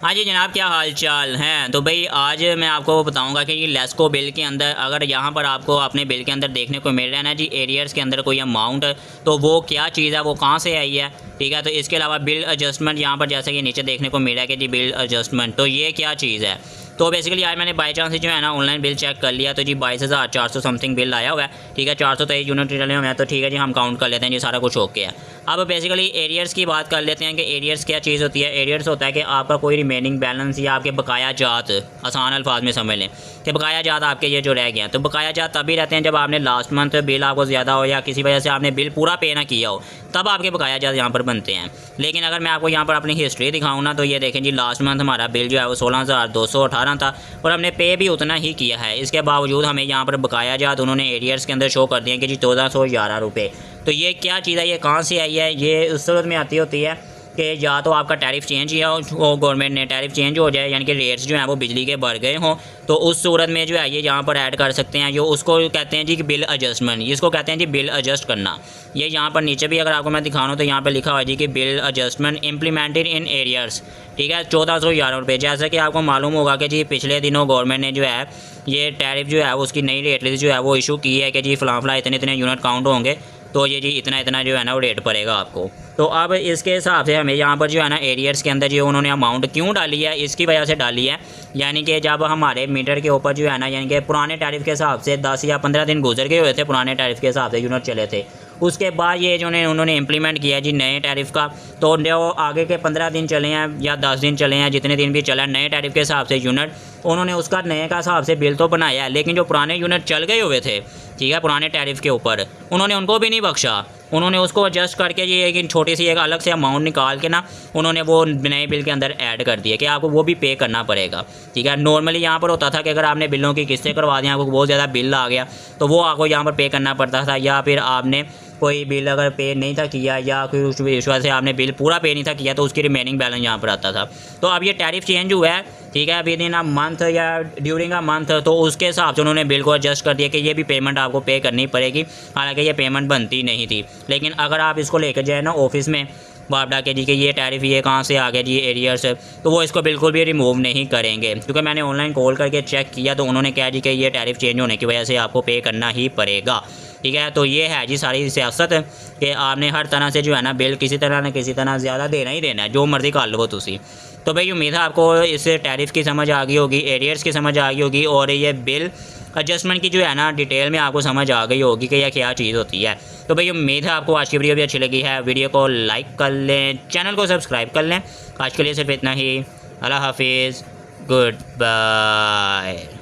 हाँ जी जनाब, क्या हाल चाल हैं। तो भाई आज मैं आपको बताऊंगा कि लेस्को बिल के अंदर अगर यहाँ पर आपको अपने बिल के अंदर देखने को मिल रहा है ना जी एरियर्स के अंदर कोई अमाउंट, तो वो क्या चीज़ है, वो कहाँ से आई है। ठीक है, तो इसके अलावा बिल एडजस्टमेंट यहाँ पर जैसे कि नीचे देखने को मिल रहा है कि जी बिल एडजस्टमेंट, तो ये क्या चीज़ है। तो बेसिकली आज मैंने बाई चांस जो है ना ऑनलाइन बिल चेक कर लिया, तो जी 22,400 समथिंग बिल आया हुआ है। ठीक है, 423 यूनिट डले हुए हैं, तो ठीक है जी हम काउंट कर लेते हैं जी, सारा कुछ ओके है। अब बेसिकली एरियर्स की बात कर लेते हैं कि एरियर्स क्या चीज़ होती है। एरियर्स होता है कि आपका कोई रिमेनिंग बैलेंस या आपके बकाया जात, आसान अल्फाज में समझ लें कि बकाया जात आपके ये जो रह गए हैं। तो बकाया जात तभी रहते हैं जब आपने लास्ट मंथ बिल आपको ज़्यादा हो या किसी वजह से आपने बिल पूरा पे ना किया हो, तब आपके बकाया जात यहाँ पर बनते हैं। लेकिन अगर मैं आपको यहाँ पर अपनी हिस्ट्री दिखाऊँ ना, तो ये देखें जी लास्ट मंथ हमारा बिल जो है वो 16,218 था और हमने पे भी उतना ही किया है। इसके बावजूद हमें यहाँ पर बकाया जात उन्होंने एरियर्स के अंदर शो कर दिए कि जी 1411 रुपये। तो ये क्या चीज़ है, ये कहाँ से आई है। ये उस सूरत में आती होती है कि या तो आपका टैरिफ चेंज किया हो, गवर्नमेंट ने टैरिफ चेंज हो जाए, यानी कि रेट्स जो हैं वो बिजली के बढ़ गए हों, तो उस सूरत में जो है ये यहाँ पर ऐड कर सकते हैं। जो उसको कहते हैं जी कि बिल एडजस्टमेंट, इसको कहते हैं जी बिल एडजस्ट करना। ये यहाँ पर नीचे भी अगर आपको मैं दिखाऊँ तो यहाँ पर लिखा हुआ है जी कि bill adjustment implemented in arrears. ठीक है, 1411 रुपये। जैसा कि आपको मालूम होगा कि जी पिछले दिनों गवर्नमेंट ने जो है ये टैरिफ जो है उसकी नई रेट लिस्ट जो है वो इशू की है कि जी फ़लाँ इतने इतने यूनिट काउंट होंगे, तो ये जी इतना इतना जो है ना वो रेट पड़ेगा आपको। तो अब इसके हिसाब से हमें यहाँ पर जो है ना एरियर्स के अंदर जो उन्होंने अमाउंट क्यों डाली है, इसकी वजह से डाली है। यानी कि जब हमारे मीटर के ऊपर जो है ना, यानी कि पुराने टैरिफ के हिसाब से 10 या 15 दिन गुजर गए हुए थे, पुराने टैरिफ के हिसाब से यूनिट चले थे। उसके बाद ये जो उन्होंने इम्प्लीमेंट किया जी नए टैरिफ का, तो जो आगे के 15 दिन चले हैं या 10 दिन चले हैं, जितने दिन भी चला नए टैरिफ के हिसाब से यूनिट, उन्होंने उसका नए का हिसाब से बिल तो बनाया है। लेकिन जो पुराने यूनिट चल गए हुए थे, ठीक है, पुराने टैरिफ के ऊपर, उन्होंने उनको भी नहीं बख्शा। उन्होंने उसको एडजस्ट करके ये एक छोटी सी एक अलग से अमाउंट निकाल के ना उन्होंने वो नए बिल के अंदर ऐड कर दिया कि आपको वो भी पे करना पड़ेगा। ठीक है, नॉर्मली यहाँ पर होता था कि अगर आपने बिलों की किस्तें करवा दी, आपको बहुत ज़्यादा बिल आ गया, तो वो आपको यहाँ पर पे करना पड़ता था। या फिर आपने कोई बिल अगर पे नहीं था किया या कोई उस वजह से आपने बिल पूरा पे नहीं था किया, तो उसकी रिमेनिंग बैलेंस यहाँ पर आता था। तो अब ये टैरिफ चेंज हुआ है, ठीक है, विद इन अ मंथ या ड्यूरिंग अ मंथ, तो उसके हिसाब से उन्होंने बिल को एडजस्ट कर दिया कि ये भी पेमेंट आपको पे करनी पड़ेगी। हालांकि ये पेमेंट बनती नहीं थी, लेकिन अगर आप इसको लेकर जाए ना ऑफिस में बापडा के जी कि ये टैरिफ ये कहाँ से आ गया जी एरियर्स, तो वो इसको बिल्कुल भी रिमूव नहीं करेंगे। क्योंकि मैंने ऑनलाइन कॉल करके चेक किया तो उन्होंने कहा जी कि ये टैरिफ चेंज होने की वजह से आपको पे करना ही पड़ेगा। ठीक है, तो ये है जी सारी सियासत कि आपने हर तरह से जो है ना बिल किसी तरह न किसी तरह ज़्यादा देना ही देना है, जो मर्ज़ी कर लो तुसी। तो भाई उम्मीद है आपको इस टैरिफ की समझ आ गई होगी, एरियर्स की समझ आ गई होगी, और ये बिल एडजस्टमेंट की जो है ना डिटेल में आपको समझ आ गई होगी कि यह क्या चीज़ होती है। तो भाई उम्मीद है आपको आज की वीडियो भी अच्छी लगी है। वीडियो को लाइक कर लें, चैनल को सब्सक्राइब कर लें। आज के लिए सिर्फ इतना ही। अल्लाह हाफिज़, गुड बाय।